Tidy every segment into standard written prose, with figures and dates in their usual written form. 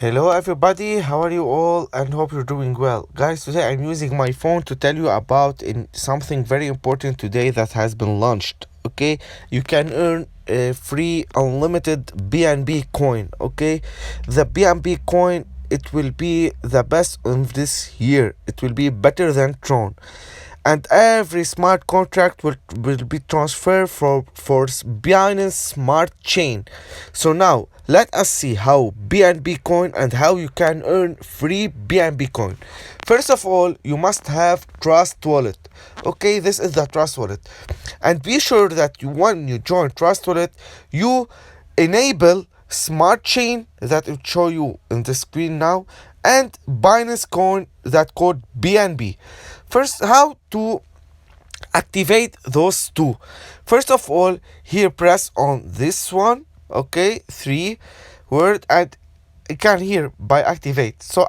Hello everybody, how are you all and hope you're doing well. Guys, today I'm using my phone to tell you about something very important today that has been launched. Okay, you can earn a free unlimited BNB coin. Okay, the BNB coin, it will be the best of this year. It will be better than Tron, and every smart contract will be transferred for Binance Smart Chain. So now let us see how BNB coin and how you can earn free BNB coin. First of all, you must have Trust Wallet. Okay, this is the Trust Wallet, and be sure that when you join Trust Wallet, you enable Smart Chain that will show you in the screen now, and Binance coin that code BNB. First, how to activate those two? First of all, here press on this one, okay, 3 word, and you can here by activate. So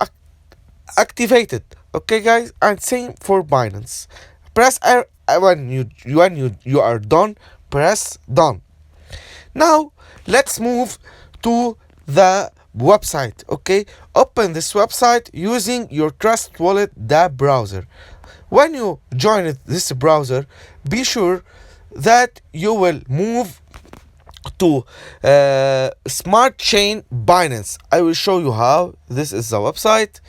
activate it, okay guys, and same for Binance. Press R when you are done, press done. Now let's move to the website. Okay, open this website using your Trust Wallet the browser. When you join this browser, be sure that you will move to Smart Chain Binance. I will show you how. This is the website.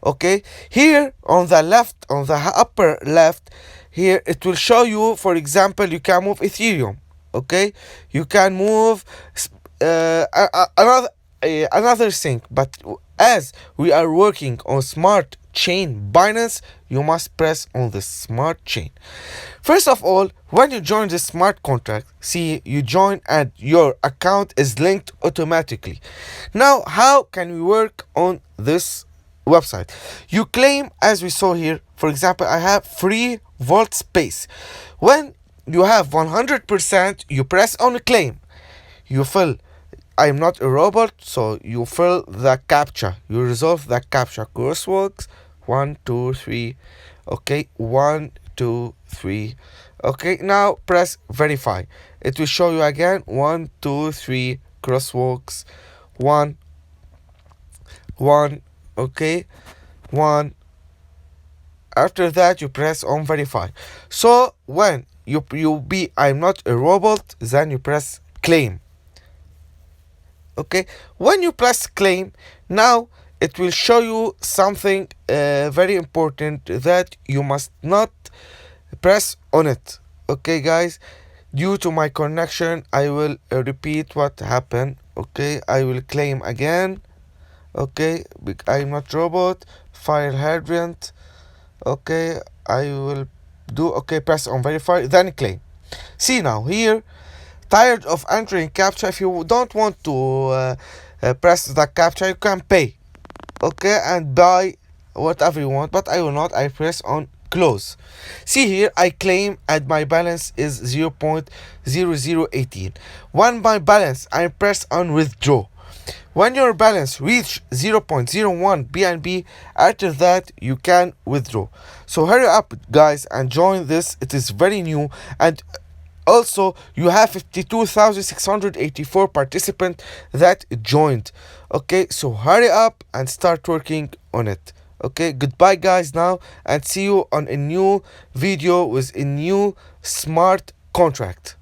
Okay, here on the left, on the upper left, here it will show you, for example, you can move Ethereum. Okay, you can move another thing, but as we are working on Smart Chain Binance, you must press on the Smart Chain. First of all, when you join the smart contract, see, you join and your account is linked automatically. Now, how can we work on this website? You claim, as we saw here, for example, I have free vault space. When you have 100%, you press on claim. You fill, I'm not a robot, so you fill the captcha. You resolve the captcha. Crossworks 1, 2, 3. Okay, 1, 2, 3. Okay, now press verify. It will show you again 1, 2, 3 crosswalks. 1, 1. Okay, 1. After that, you press on verify. So when you be I'm not a robot, then you press claim. Okay, when you press claim, now it will show you something very important that you must not press on it. Okay guys, due to my connection, I will repeat what happened. Okay, I will claim again. Okay, I'm not robot, file hydrant. Okay, I will do, okay, press on verify, then claim. See now here, tired of entering captcha. If you don't want to press the captcha, you can pay, okay, and buy whatever you want, but I will not. I press on close. See here, I claim and my balance is 0.0018. When my balance, I press on withdraw. When your balance reach 0.01 BNB, after that you can withdraw. So hurry up guys and join this. It is very new, and also you have 52,684 participants that joined. Okay, so hurry up and start working on it. Okay, goodbye guys now, and see you on a new video with a new smart contract.